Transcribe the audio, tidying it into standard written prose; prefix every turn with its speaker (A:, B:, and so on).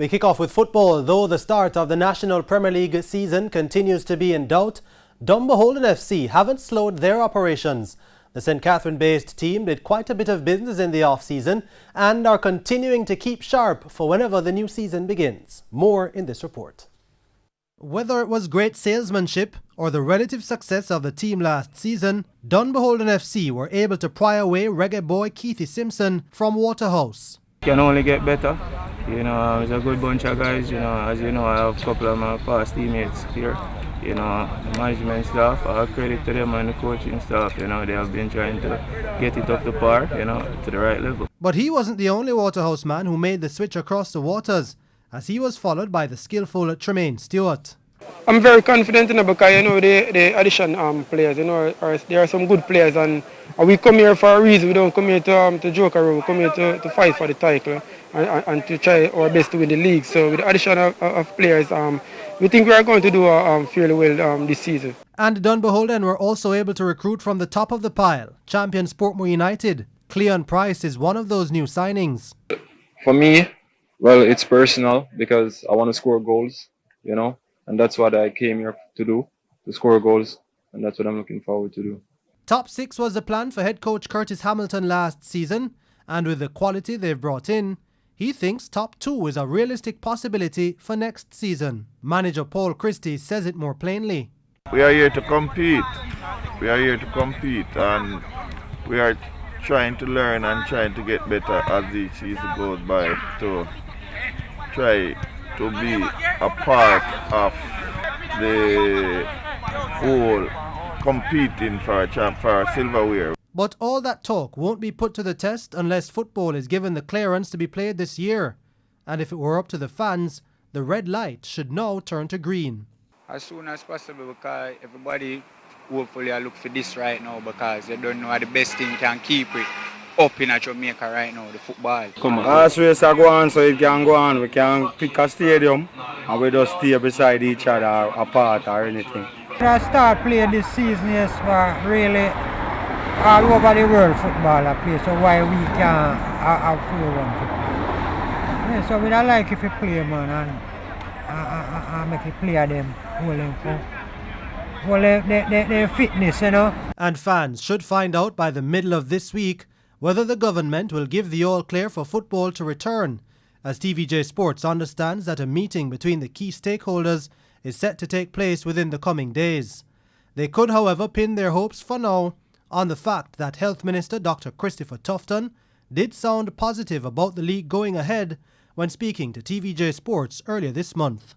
A: We kick off with football. Though the start of the National Premier League season continues to be in doubt, Dunbeholden FC haven't slowed their operations. The St. Catherine-based team did quite a bit of business in the off-season and are continuing to keep sharp for whenever the new season begins. More in this report. Whether it was great salesmanship or the relative success of the team last season, Dunbeholden FC were able to pry away reggae boy Keithy Simpson from Waterhouse.
B: Can only get better. It's a good bunch of guys. As you know, I have a couple of my past teammates here. The management staff, all credit to them, and the coaching staff. They have been trying to get it up to par, to the right level.
A: But he wasn't the only Waterhouse man who made the switch across the waters, as he was followed by the skillful Tremaine Stewart.
C: I'm very confident because the addition players, there are some good players, and we come here for a reason. We don't come here to joke around. We come here to fight for the title and to try our best to win the league. So with the addition of players, we think we are going to do fairly well this season.
A: And Dunbeholden were also able to recruit from the top of the pile. Champion Sportmore United, Cleon Price is one of those new signings.
D: For me, well, it's personal because I want to score goals, and that's what I came here to do, to score goals, and that's what I'm looking forward to do.
A: Top 6 was the plan for head coach Curtis Hamilton last season, and with the quality they've brought in, he thinks top 2 is a realistic possibility for next season. Manager Paul Christie says it more plainly.
E: We are here to compete. And we are trying to learn and trying to get better as each season goes by to try to be a part of the whole competing for a silverware.
A: But all that talk won't be put to the test unless football is given the clearance to be played this year. And if it were up to the fans, the red light should now turn to green.
F: As soon as possible, because everybody hopefully look for this right now, because they don't know how the best team can keep it up in Jamaica right now, the football.
G: As race go on, so it can go on. We can pick a stadium and we just stay beside each other apart or anything.
H: When I start playing this season, yes, but really all over the world football I play, so why we can't have free one football? Yeah, so we don't like if you play, man, and make you play them their fitness,
A: And fans should find out by the middle of this week whether the government will give the all clear for football to return, as TVJ Sports understands that a meeting between the key stakeholders is set to take place within the coming days. They could, however, pin their hopes for now on the fact that Health Minister Dr. Christopher Tufton did sound positive about the league going ahead when speaking to TVJ Sports earlier this month.